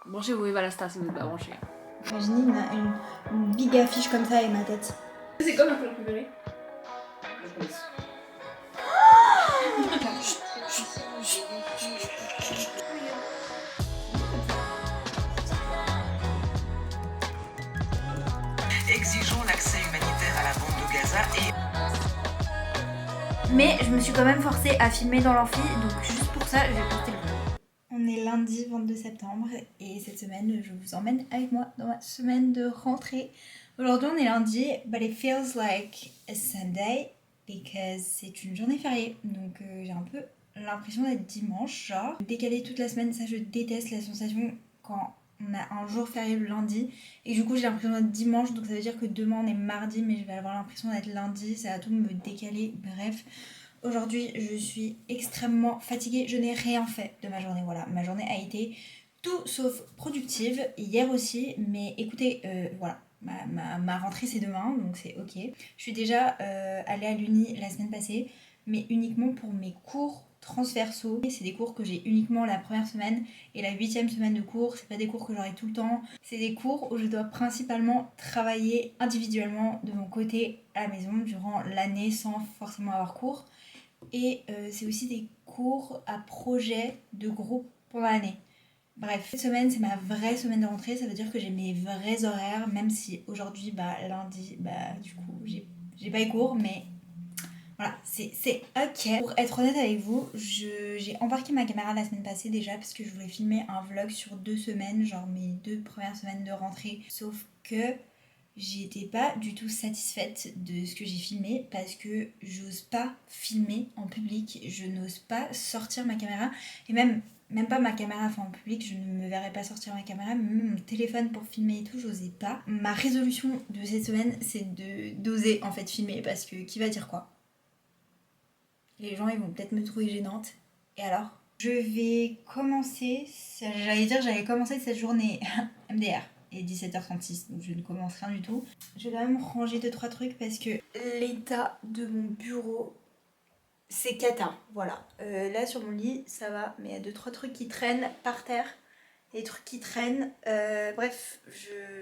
Branchez-vous, voilà, ça, si vous n'êtes pas branché. Imaginez une big affiche comme ça avec ma tête. C'est quoi ma couleur préférée? La police. Exigeons l'accès humanitaire à la bande de Gaza et... Mais je me suis quand même forcée à filmer dans l'amphi, donc juste pour ça, je vais poster le vlog. On est lundi 22 septembre et cette semaine, je vous emmène avec moi dans ma semaine de rentrée. Aujourd'hui, on est lundi, but it feels like a Sunday because c'est une journée fériée. Donc j'ai un peu l'impression d'être dimanche, genre. Décaler toute la semaine, ça je déteste la sensation quand on a un jour férié le lundi. Et du coup, j'ai l'impression d'être dimanche, donc ça veut dire que demain on est mardi, mais je vais avoir l'impression d'être lundi. Ça va tout me décaler, bref. Aujourd'hui, je suis extrêmement fatiguée. Je n'ai rien fait de ma journée. Voilà, ma journée a été tout sauf productive. Hier aussi, mais écoutez, voilà. Ma rentrée c'est demain, donc c'est ok. Je suis déjà allée à l'uni la semaine passée, mais uniquement pour mes cours transversaux. C'est des cours que j'ai uniquement la première semaine et la 8e semaine de cours. C'est pas des cours que j'aurai tout le temps. C'est des cours où je dois principalement travailler individuellement de mon côté à la maison durant l'année sans forcément avoir cours. Et c'est aussi des cours à projet de groupe pendant l'année. Bref, cette semaine c'est ma vraie semaine de rentrée, ça veut dire que j'ai mes vrais horaires, même si aujourd'hui, lundi, du coup j'ai pas eu cours, mais voilà, c'est ok. Pour être honnête avec vous, j'ai embarqué ma caméra la semaine passée déjà parce que je voulais filmer un vlog sur 2 semaines, genre mes 2 premières semaines de rentrée, sauf que j'étais pas du tout satisfaite de ce que j'ai filmé parce que j'ose pas filmer en public, je n'ose pas sortir ma caméra et même pas ma caméra, enfin en public je ne me verrais pas sortir ma caméra, même mon téléphone pour filmer et tout, j'osais pas. Ma résolution de cette semaine c'est d'oser en fait filmer parce que qui va dire quoi? Les gens ils vont peut-être me trouver gênante et alors? Je vais commencer, j'allais commencer cette journée MDR. Et 17h36, donc je ne commence rien du tout. Je vais quand même ranger 2-3 trucs parce que l'état de mon bureau, c'est cata. Voilà. Là sur mon lit, ça va, mais il y a 2-3 trucs qui traînent par terre. Des trucs qui traînent. Bref,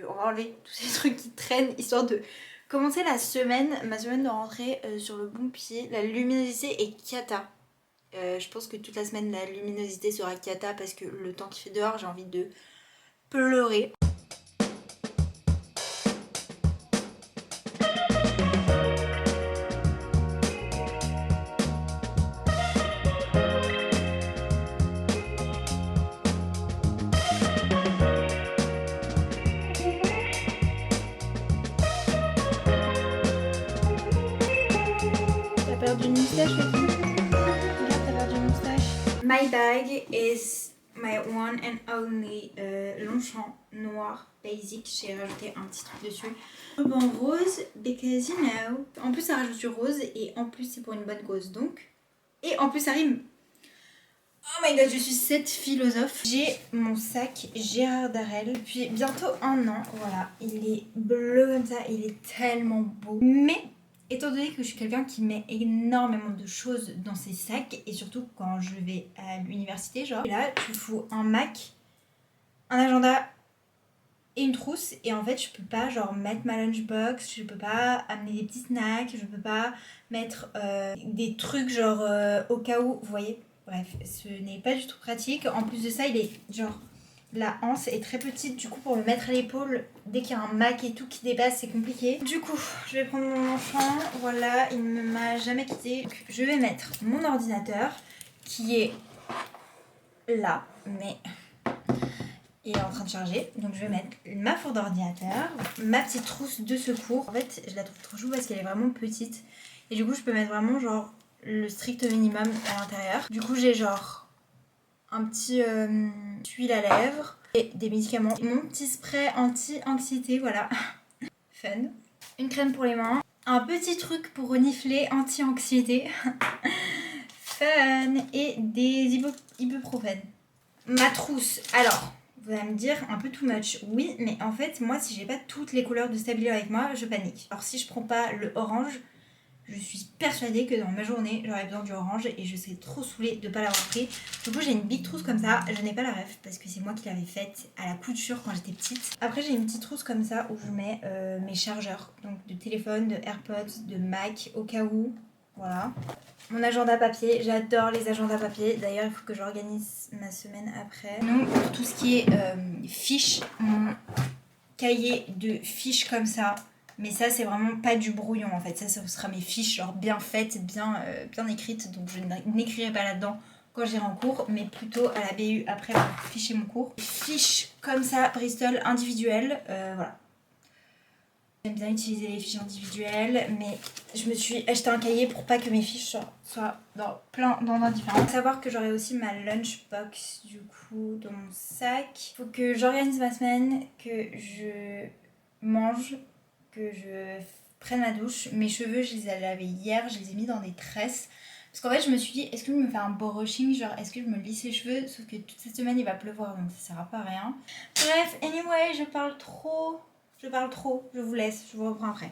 on va enlever tous ces trucs qui traînent, histoire de commencer ma semaine de rentrée sur le bon pied. La luminosité est cata. Je pense que toute la semaine, la luminosité sera cata parce que le temps qu'il fait dehors, j'ai envie de pleurer. T'as perdu une moustache, regarde, t'as perdu une moustache. My bag is my one and only Longchamp noir basic. J'ai rajouté un petit truc dessus. Ruban rose because you know. En plus ça rajoute du rose et en plus c'est pour une bonne cause donc. Et en plus ça rime. Oh my god, je suis cette philosophe. J'ai mon sac Gérard Darel depuis bientôt 1 an. Voilà, il est bleu comme ça, il est tellement beau. Mais étant donné que je suis quelqu'un qui met énormément de choses dans ses sacs, et surtout quand je vais à l'université, genre, là tu fous un Mac, un agenda et une trousse, et en fait je peux pas genre mettre ma lunchbox, je peux pas amener des petits snacks, je peux pas mettre des trucs genre au cas où, vous voyez. Bref, ce n'est pas du tout pratique. En plus de ça, il est genre, la hanse est très petite, du coup pour le mettre à l'épaule, dès qu'il y a un Mac et tout qui dépasse, c'est compliqué. Du coup, je vais prendre mon enfant, voilà, il ne m'a jamais quitté. Donc, je vais mettre mon ordinateur, qui est là, mais il est en train de charger. Donc je vais mettre ma fourre d'ordinateur, ma petite trousse de secours. En fait, je la trouve trop chou parce qu'elle est vraiment petite. Et du coup, je peux mettre vraiment genre le strict minimum à l'intérieur. Du coup, j'ai genre un petit huile à lèvres et des médicaments. Mon petit spray anti-anxiété, voilà. Fun. Une crème pour les mains. Un petit truc pour renifler anti-anxiété. Fun. Et des ibuprofènes. Ma trousse. Alors, vous allez me dire un peu too much. Oui, mais en fait, moi, si j'ai pas toutes les couleurs de Stabilo avec moi, je panique. Alors, si je prends pas le orange, Je suis persuadée que dans ma journée, j'aurais besoin du orange et je serais trop saoulée de ne pas l'avoir pris. Du coup, j'ai une big trousse comme ça. Je n'ai pas la ref parce que c'est moi qui l'avais faite à la couture quand j'étais petite. Après, j'ai une petite trousse comme ça où je mets mes chargeurs. Donc de téléphone, de AirPods, de Mac au cas où. Voilà. Mon agenda papier. J'adore les agendas papier. D'ailleurs, il faut que j'organise ma semaine après. Non, pour tout ce qui est fiches, mon cahier de fiches comme ça. Mais ça, c'est vraiment pas du brouillon en fait. Ça sera mes fiches genre bien faites, bien écrites. Donc je n'écrirai pas là-dedans quand j'irai en cours, mais plutôt à la BU après pour ficher mon cours. Fiches comme ça, Bristol, individuelles, voilà. J'aime bien utiliser les fiches individuelles, mais je me suis acheté un cahier pour pas que mes fiches soient dans plein d'endroits différents. Il faut savoir que j'aurai aussi ma lunchbox du coup dans mon sac. Faut que j'organise ma semaine, que je mange, que je prenne ma douche. Mes cheveux, je les ai lavés hier, je les ai mis dans des tresses. Parce qu'en fait, je me suis dit, est-ce que je me fais un brushing, genre est-ce que je me lisse les cheveux? Sauf que toute cette semaine, il va pleuvoir, donc ça sert à pas à rien. Bref, anyway, je parle trop. Je vous laisse, je vous reprends après.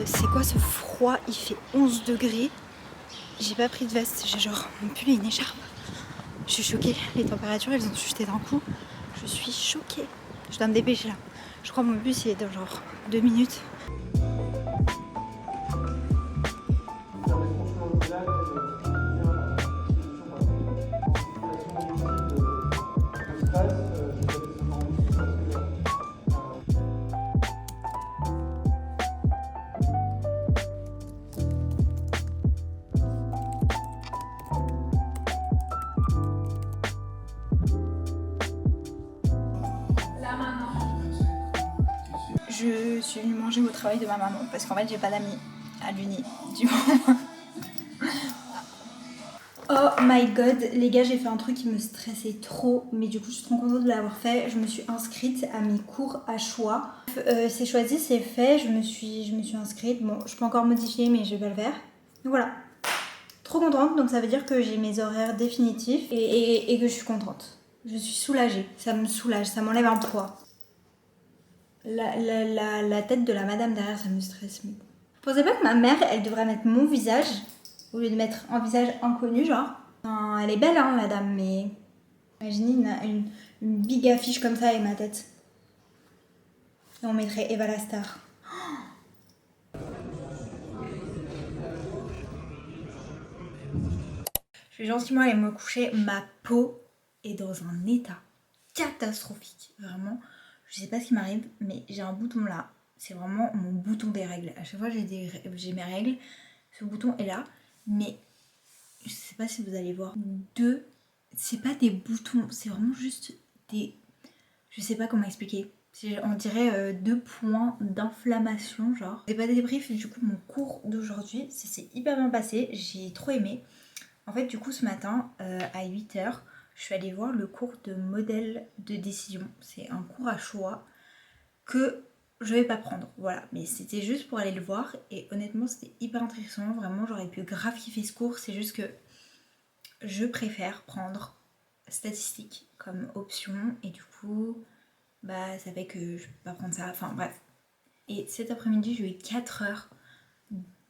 C'est quoi ce froid? Il fait 11 degrés. J'ai pas pris de veste, j'ai genre un pull et une écharpe. Je suis choquée, les températures elles ont chuté d'un coup. Je suis choquée. Je dois me dépêcher là. Je crois que mon bus il est dans genre 2 minutes. Je suis venue manger au travail de ma maman parce qu'en fait j'ai pas d'amis à l'uni du moment. Oh my god, les gars, j'ai fait un truc qui me stressait trop, mais du coup je suis trop contente de l'avoir fait. Je me suis inscrite à mes cours à choix. C'est choisi, c'est fait, je me suis inscrite. Bon, je peux encore modifier mais je vais pas le faire. Donc voilà, trop contente, donc ça veut dire que j'ai mes horaires définitifs et que je suis contente. Je suis soulagée, ça me soulage, ça m'enlève un poids. La tête de la madame derrière, ça me stresse. Mais... Vous pensez pas que ma mère, elle devrait mettre mon visage au lieu de mettre un visage inconnu, genre? Enfin, elle est belle, hein, la dame, mais... Imaginez une big affiche comme ça avec ma tête. Et on mettrait Eva la star. Je vais gentiment aller me coucher. Ma peau est dans un état catastrophique, vraiment. Je sais pas ce qui m'arrive, mais j'ai un bouton là. C'est vraiment mon bouton des règles. À chaque fois j'ai mes règles, ce bouton est là. Mais je sais pas si vous allez voir. C'est pas des boutons, c'est vraiment juste des... Je sais pas comment expliquer. On dirait 2 points d'inflammation, genre. J'ai pas débrief du coup mon cours d'aujourd'hui. Ça s'est hyper bien passé, j'ai trop aimé. En fait, du coup, ce matin, à 8h, je suis allée voir le cours de modèle de décision. C'est un cours à choix que je vais pas prendre, voilà. Mais c'était juste pour aller le voir et honnêtement, c'était hyper intéressant. Vraiment, j'aurais pu grave kiffer ce cours. C'est juste que je préfère prendre statistique comme option et du coup, bah, ça fait que je peux pas prendre ça. Enfin, bref. Et cet après-midi, j'ai eu 4 heures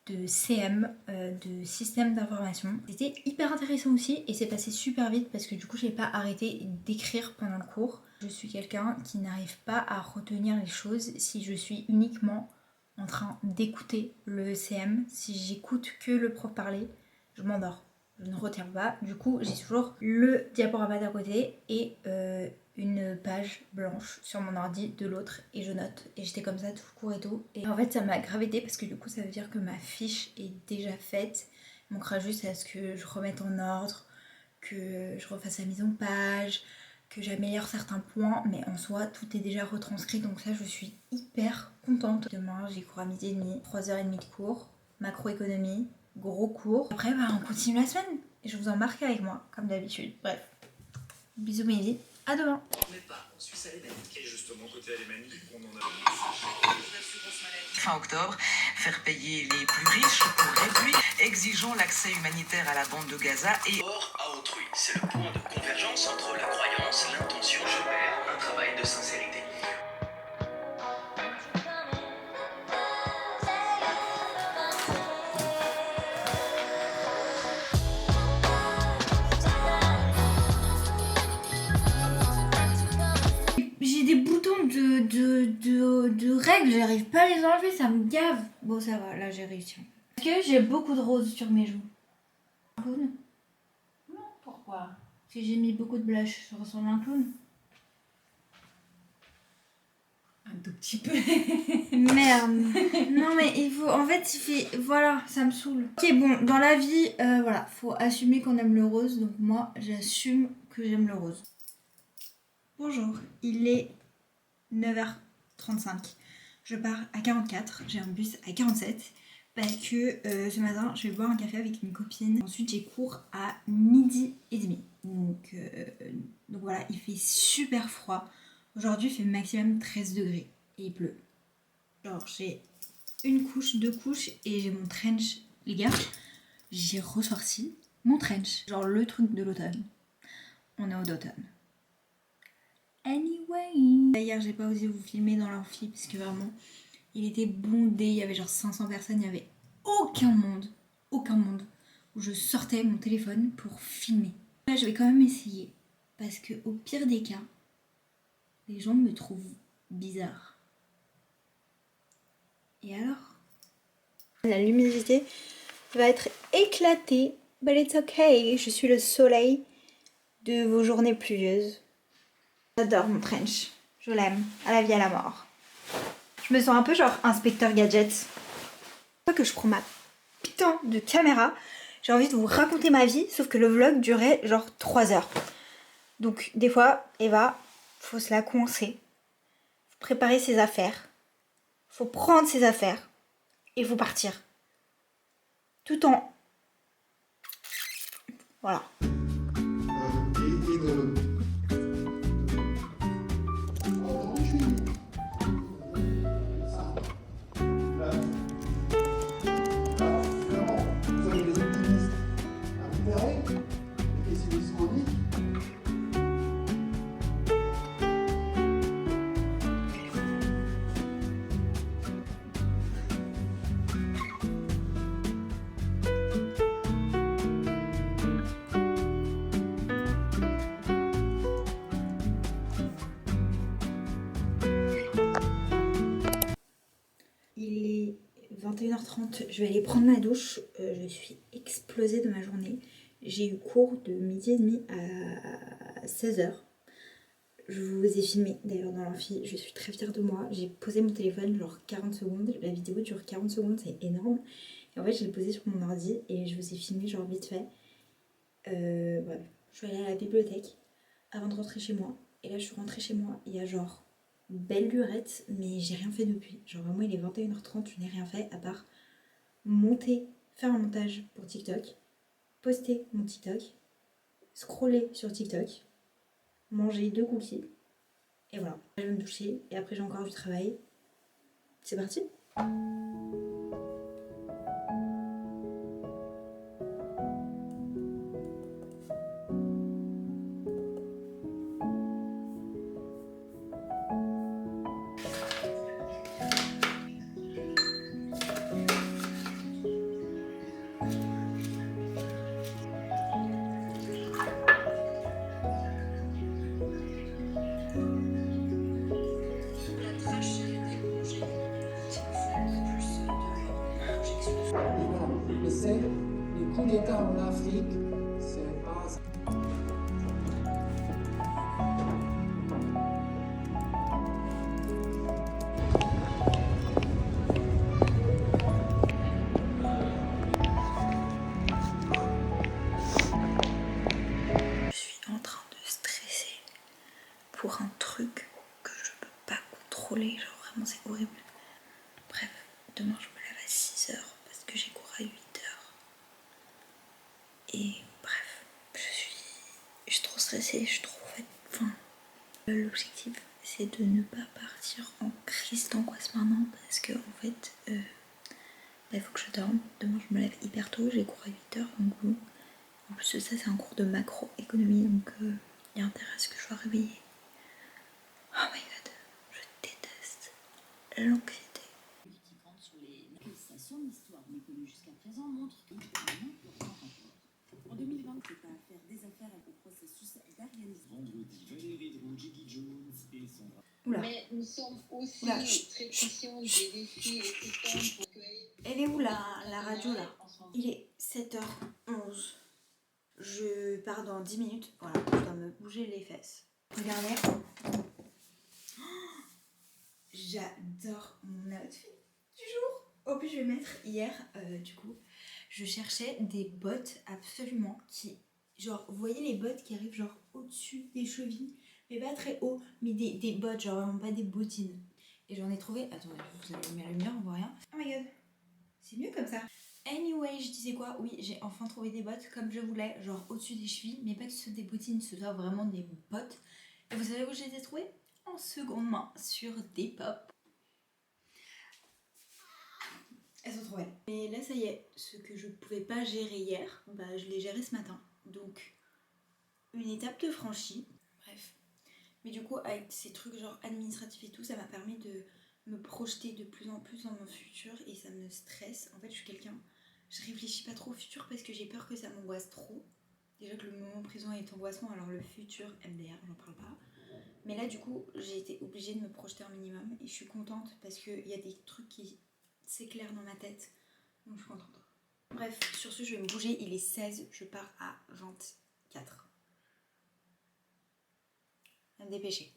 de CM, de système d'information. C'était hyper intéressant aussi et c'est passé super vite parce que du coup j'ai pas arrêté d'écrire pendant le cours. Je suis quelqu'un qui n'arrive pas à retenir les choses si je suis uniquement en train d'écouter le CM. Si j'écoute que le prof parler, je m'endors. Je ne retiens pas. Du coup j'ai toujours le diaporama d'un côté et une page blanche sur mon ordi de l'autre et je note. Et j'étais comme ça tout le cours et tout. Et en fait ça m'a grave aidé parce que du coup ça veut dire que ma fiche est déjà faite. Il manquera juste à ce que je remette en ordre, que je refasse la mise en page, que j'améliore certains points. Mais en soi tout est déjà retranscrit donc ça je suis hyper contente. Demain j'ai cours à 12h30, 3h30 de cours, macroéconomie, gros cours. Après bah, on continue la semaine et je vous embarque avec moi comme d'habitude. Bref, bisous mes vies. À demain. Mais pas en Suisse alémanique. Et justement, côté alémanique, on en a... Fin octobre, faire payer les plus riches pour réduire, exigeant l'accès humanitaire à la bande de Gaza et Or à autrui, c'est le point de convergence entre la croyance, l'intention. Je mets un travail de sincérité. J'ai des boutons de règles, j'arrive pas à les enlever, ça me gave. Bon, ça va, là j'ai réussi. Est-ce que j'ai beaucoup de roses sur mes joues? Un clown? Non, pourquoi? Si j'ai mis beaucoup de blush, je ressemble à un clown. Un tout petit peu. Merde. Non mais il faut, en fait il fait, voilà, ça me saoule. Ok bon, dans la vie, voilà, faut assumer qu'on aime le rose, donc moi j'assume que j'aime le rose. Bonjour, il est 9h35. Je pars à 44, j'ai un bus à 47 parce que ce matin je vais boire un café avec une copine. Ensuite j'ai cours à 12h30. Donc voilà, il fait super froid. Aujourd'hui il fait maximum 13 degrés et il pleut. Genre j'ai une couche, deux couches et j'ai mon trench. Les gars, j'ai ressorti mon trench. Genre le truc de l'automne. On est au d'automne. Anyway. Hier j'ai pas osé vous filmer dans l'amphi parce que vraiment il était bondé, il y avait genre 500 personnes, il y avait aucun monde où je sortais mon téléphone pour filmer. Là je vais quand même essayer parce que au pire des cas, les gens me trouvent bizarre. Et alors? La luminosité va être éclatée, but it's okay, je suis le soleil de vos journées pluvieuses. J'adore mon trench, je l'aime, à la vie à la mort. Je me sens un peu genre inspecteur gadget. Une fois que je prends ma putain de caméra, j'ai envie de vous raconter ma vie, sauf que le vlog durait genre 3 heures. Donc des fois, Eva, faut se la coincer, faut préparer ses affaires, faut prendre ses affaires et faut partir. Tout en... Voilà. Il est 21h30, je vais aller prendre ma douche, je suis explosée de ma journée. J'ai eu cours de 12h30 à 16h. Je vous ai filmé d'ailleurs dans l'amphi, je suis très fière de moi. J'ai posé mon téléphone genre 40 secondes, la vidéo dure 40 secondes, c'est énorme. Et en fait je l'ai posé sur mon ordi et je vous ai filmé genre vite fait. Bref, je suis allée à la bibliothèque avant de rentrer chez moi. Et là je suis rentrée chez moi, il y a genre belle lurette, mais j'ai rien fait depuis. Genre vraiment il est 21h30, je n'ai rien fait à part monter, faire un montage pour TikTok, poster mon TikTok, scroller sur TikTok, manger 2 cookies, et voilà. Je vais me doucher, et après j'ai encore du travail. C'est parti! Mais c'est les coups d'État en Afrique, c'est pas... Je suis en train de stresser pour un truc que je peux pas contrôler, genre vraiment c'est horrible. Bref, demain je me lève à 6h parce que j'ai cours à 8h. Et bref, je suis trop stressée, je suis trop en fait, enfin, L'objectif, c'est de ne pas partir en crise d'angoisse maintenant parce que en fait, il faut que je dorme. Demain, je me lève hyper tôt, j'ai cours à 8h, donc bon. En plus de ça, c'est un cours de macroéconomie, donc il y a intérêt à ce que je sois réveillée. Oh my god, je déteste l'anxiété. Qui compte sur les manifestations, l'histoire méconnue jusqu'à présent montre qu'un gouvernement leur rapport. En 2020, c'est à faire des affaires avec le processus d'organisation. Vendredi, Valérie Drou, Jiggy Jones et Sandra. Oula. Mais nous sommes aussi Oula, très conscients des défis existants pour que... Elle est où la radio là? Il est 7h11. Je pars dans 10 minutes. Voilà, je dois me bouger les fesses. Regardez. Oh, j'adore mon outfit du jour. Au plus, je vais mettre hier, du coup, je cherchais des bottes absolument qui... Genre, vous voyez les bottes qui arrivent genre au-dessus des chevilles, mais pas très haut, mais des bottes, genre vraiment pas des bottines. Et j'en ai trouvé... Attendez, vous avez mis la lumière, on voit rien. Oh my god, c'est mieux comme ça. Anyway, je disais quoi? Oui, j'ai enfin trouvé des bottes comme je voulais, genre au-dessus des chevilles, mais pas que ce soit des bottines, ce soit vraiment des bottes. Et vous savez où je les ai trouvées? En seconde main, sur Depop. Elles sont trop belles. Et là, ça y est, ce que je pouvais pas gérer hier, bah je l'ai géré ce matin. Donc, une étape de franchie. Bref. Mais du coup, avec ces trucs genre administratifs et tout, ça m'a permis de me projeter de plus en plus dans mon futur et ça me stresse. En fait, je suis quelqu'un... Je réfléchis pas trop au futur parce que j'ai peur que ça m'angoisse trop. Déjà que le moment présent est angoissant, alors le futur, MDR, j'en parle pas. Mais là, du coup, j'ai été obligée de me projeter un minimum et je suis contente parce qu'il y a des trucs qui s'éclairent dans ma tête. Donc, je suis contente. Bref, sur ce, je vais me bouger. Il est 16, je pars à 24. À me dépêcher.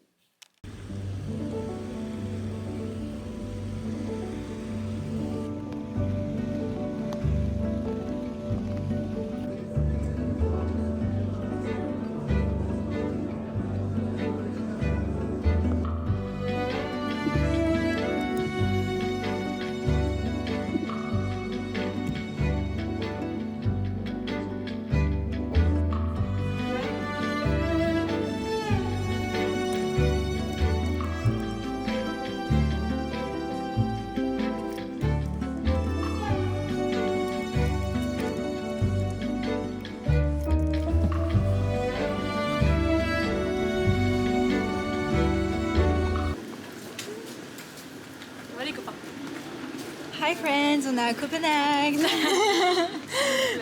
Hi friends, on est à Copenhague.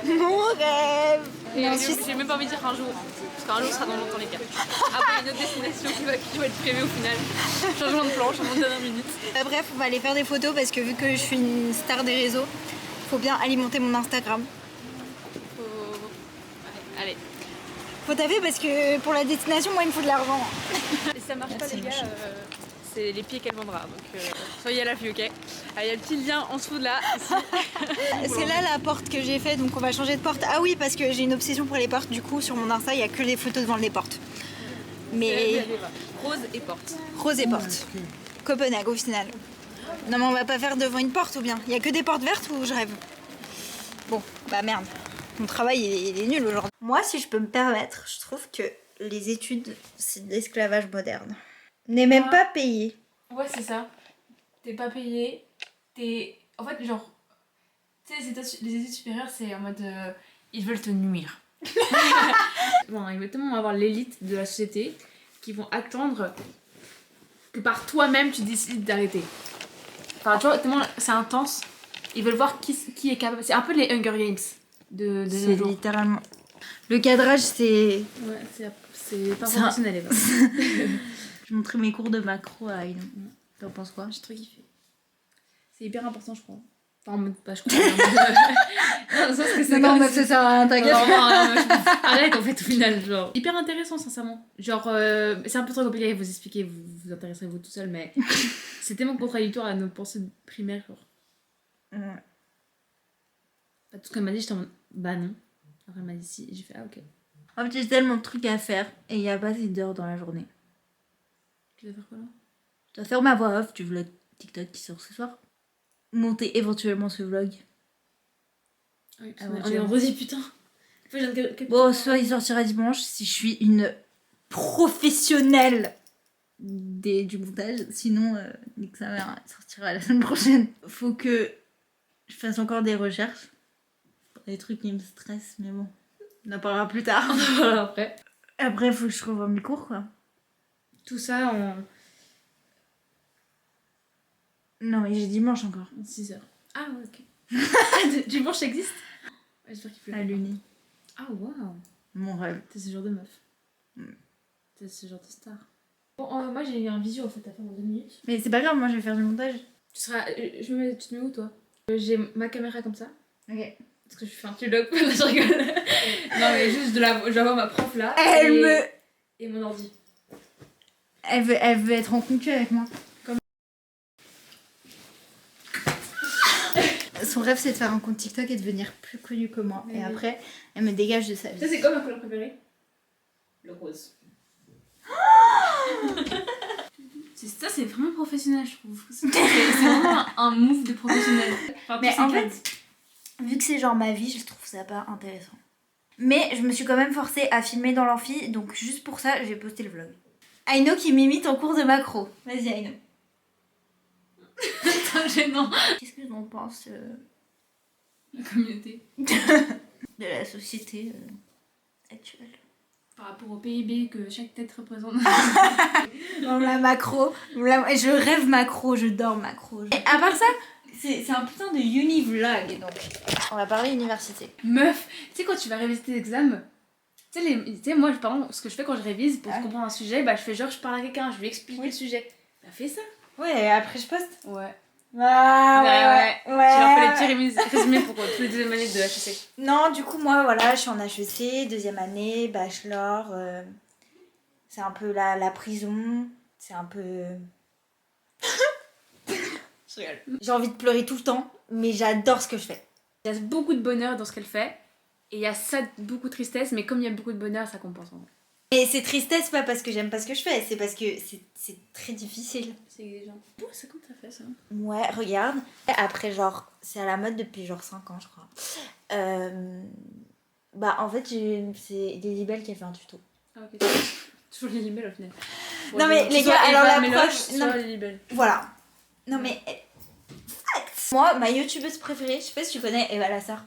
Mon rêve. Et j'ai même pas envie de dire un jour, parce qu'un jour sera dans longtemps les cas. Après une autre destination qui va être prévue au final. Changement de plan, changement de dernière minute. Bref, on va aller faire des photos parce que vu que je suis une star des réseaux, faut bien alimenter mon Instagram. Allez. Faut taffer parce que pour la destination, moi il me faut de l'argent. Et si ça marche pas les gars, c'est les pieds qu'elle vendra. Donc soyez à l'affût, ok? Allez, il y a le petit lien en dessous de là, ici. C'est là la porte que j'ai fait, donc on va changer de porte. Ah oui, parce que j'ai une obsession pour les portes, du coup sur mon Insta il n'y a que des photos devant les portes. Mais... Rose et porte. Rose et porte. Copenhague au final. Non mais on va pas faire devant une porte ou bien? Il y a que des portes vertes ou je rêve? Bon, bah merde. Mon travail il est nul aujourd'hui. Moi si je peux me permettre, je trouve que les études c'est de l'esclavage moderne. N'est même pas payé. Ouais c'est ça. T'es pas payé. T'es... En fait genre... Tu sais les études supérieures c'est en mode... ils veulent te nuire. Bon, il va tellement avoir l'élite de la société qui vont attendre que par toi-même tu décides d'arrêter. Enfin tu vois tellement c'est intense. Ils veulent voir qui est capable. C'est un peu les Hunger Games de C'est littéralement... Le cadrage c'est... Ouais c'est pas professionnel. Je montrais mes cours de macro à Aïnou. T'en penses quoi? J'ai trop kiffé. C'est hyper important je crois. Enfin en mode pas je crois. Non, dans le sens que c'est Non mais ça sert à rien, t'inquiète. Arrête en fait au final genre. Hyper intéressant sincèrement. Genre c'est un peu trop compliqué à vous expliquer, vous intéresserez vous tout seul mais c'est tellement contradictoire à nos pensées primaires genre. Ouais. Tout ce qu'elle m'a dit j'étais en mode bah non. Après elle m'a dit si, j'ai fait ah ok. En fait j'ai tellement de trucs à faire et il n'y a pas assez d'heures dans la journée. Tu vas faire quoi là? Je dois faire ma voix off du vlog TikTok qui sort ce soir. Monter éventuellement ce vlog. Oui, on est vendredi putain. Bon, soit il sortira dimanche si je suis une professionnelle du montage, sinon nique sa mère, elle sortira la semaine prochaine. Faut que je fasse encore des recherches, des trucs qui me stressent, mais bon, on en parlera plus tard. Voilà, après. Après, faut que je revoie mes cours, quoi. Tout ça en Non, mais j'ai dimanche encore. 6 heures. Ah ouais, ok. Dimanche ça existe? J'espère qu'il pleut. À l'Uni. Ah waouh. Mon rêve. T'es ce genre de meuf. Mm. T'es ce genre de star. Bon, moi j'ai eu un visio en fait à faire en 2 minutes. Mais c'est pas grave, moi je vais faire du montage. Tu te mets où toi? J'ai ma caméra comme ça. Ok. Parce que je fais un vlog. Là, je rigole. Non mais juste je vais avoir ma prof là. Et mon ordi. Elle veut être en concu avec moi. Son rêve c'est de faire un compte TikTok et de devenir plus connue que moi. Mais et oui. après, elle me dégage de sa vie. Ça c'est quoi ma couleur préférée? Le rose. Ça c'est vraiment professionnel je trouve. C'est vraiment un move de professionnel. Enfin, Mais en fait, vu que c'est genre ma vie, je trouve ça pas intéressant. Mais je me suis quand même forcée à filmer dans l'amphi, donc juste pour ça, je vais poster le vlog. Aino qui m'imite en cours de macro. Vas-y Aino. c'est gênant. Qu'est-ce que t'en penses La communauté. de la société actuelle? Par rapport au PIB que chaque tête représente. Non, la macro. Je rêve macro, je dors macro. Et à part ça, c'est un putain de uni-vlog, donc on va parler université. Meuf, tu sais quand tu vas réviser tes examens, tu sais moi par exemple ce que je fais quand je révise pour comprendre un sujet, bah je fais genre je parle à quelqu'un, je lui explique le sujet. Bah fais ça. Ouais, après je poste. Ouais. Ouais. Tu leur fais les petits résumés pour tous les deuxièmes années de HEC. Non, du coup, moi, voilà, je suis en HEC, deuxième année, bachelor. C'est un peu la prison. C'est un peu... Je rigole. J'ai envie de pleurer tout le temps, mais j'adore ce que je fais. Il y a beaucoup de bonheur dans ce qu'elle fait, et il y a ça beaucoup de tristesse, mais comme il y a beaucoup de bonheur, ça compense en vrai. Et c'est tristesse, pas parce que j'aime pas ce que je fais, c'est parce que c'est très difficile. C'est exigeant. Oh, c'est comme t'as fait ça. Ouais, regarde. Après, genre, c'est à la mode depuis genre 5 ans, je crois. Bah, en fait, c'est Lilibelle qui a fait un tuto. Ah, ok. Toujours Lilibelle au final. Non, mais les gars, alors la preuve. Soit Lilibelle. Voilà. Non, mais. Facts. Moi, ma youtubeuse préférée, je sais pas si tu connais Eva Lassar.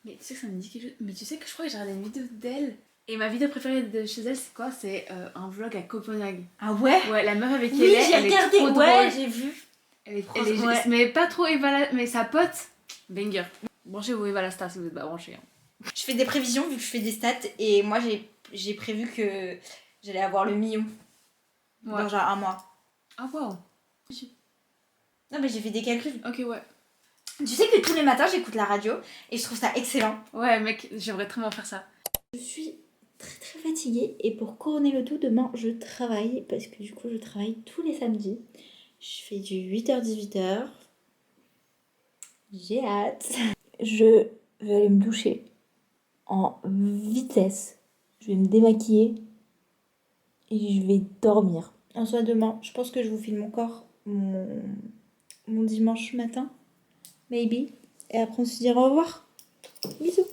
Mais tu sais que ça me dit quelque chose. Mais tu sais que je crois que j'ai regardé une vidéo d'elle. Et ma vidéo préférée de chez elle, c'est quoi? C'est un vlog à Copenhague. Ah ouais? Ouais, la meuf avec qui Oui, elle j'ai regardé, est trop ouais, drôle. j'ai vu. Elle est trop Elle est- drôle. ouais. Mais pas trop Eva mais sa pote, banger. Branchez-vous Eva la Star si vous êtes pas branchés. Hein. Je fais des prévisions vu que je fais des stats et moi j'ai prévu que j'allais avoir le million dans genre un mois. Ah waouh. Non mais j'ai fait des calculs. Ok ouais. Tu sais que tous les matins j'écoute la radio et je trouve ça excellent. Ouais mec, j'aimerais vraiment faire ça. Je suis très fatiguée et pour couronner le tout, demain je travaille parce que du coup je travaille tous les samedis. Je fais du 8h-18h. J'ai hâte. Je vais aller me doucher en vitesse. Je vais me démaquiller et je vais dormir. En soit demain, je pense que je vous filme encore mon dimanche matin. Maybe. Et après on se dira au revoir. Bisous.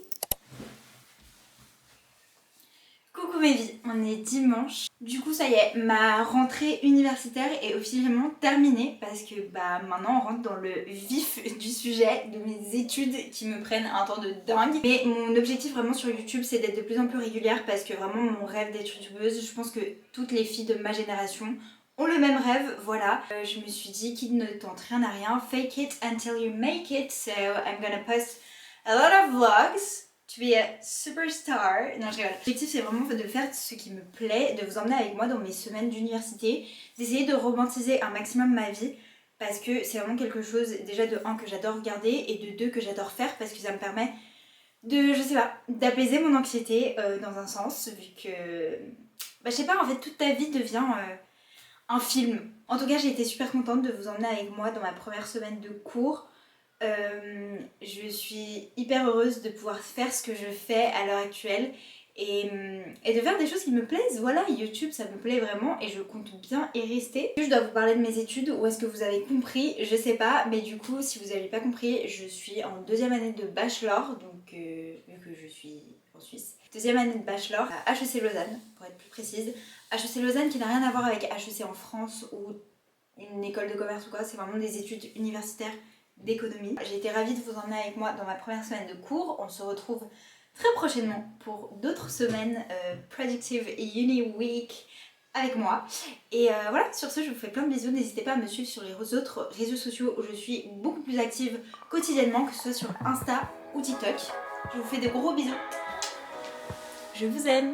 Coucou mes vies, on est dimanche. Du coup ça y est, ma rentrée universitaire est officiellement terminée parce que bah maintenant on rentre dans le vif du sujet de mes études qui me prennent un temps de dingue. Mais mon objectif vraiment sur YouTube c'est d'être de plus en plus régulière parce que vraiment mon rêve d'être youtubeuse, je pense que toutes les filles de ma génération ont le même rêve, voilà. Je me suis dit qu'il ne tente rien à rien, fake it until you make it, so I'm gonna post a lot of vlogs to be a superstar. Non, je rigole. L'objectif c'est vraiment de faire ce qui me plaît, de vous emmener avec moi dans mes semaines d'université, d'essayer de romantiser un maximum ma vie parce que c'est vraiment quelque chose déjà de 1 que j'adore regarder et de 2 que j'adore faire parce que ça me permet de, je sais pas, d'apaiser mon anxiété dans un sens vu que, bah je sais pas, en fait toute ta vie devient un film. En tout cas j'ai été super contente de vous emmener avec moi dans ma première semaine de cours. Je suis hyper heureuse de pouvoir faire ce que je fais à l'heure actuelle et de faire des choses qui me plaisent. Voilà, YouTube ça me plaît vraiment et je compte bien y rester. Je dois vous parler de mes études, ou est-ce que vous avez compris? Je sais pas, mais du coup si vous n'avez pas compris, je suis en 2e année de bachelor, donc vu que je suis en Suisse. deuxième année de bachelor à HEC Lausanne, pour être plus précise. HEC Lausanne qui n'a rien à voir avec HEC en France ou une école de commerce ou quoi, c'est vraiment des études universitaires d'économie. J'ai été ravie de vous emmener avec moi dans ma première semaine de cours. On se retrouve très prochainement pour d'autres semaines Productive Uni Week avec moi. Et voilà, sur ce, je vous fais plein de bisous. N'hésitez pas à me suivre sur les autres réseaux sociaux où je suis beaucoup plus active quotidiennement, que ce soit sur Insta ou TikTok. Je vous fais de gros bisous. Je vous aime.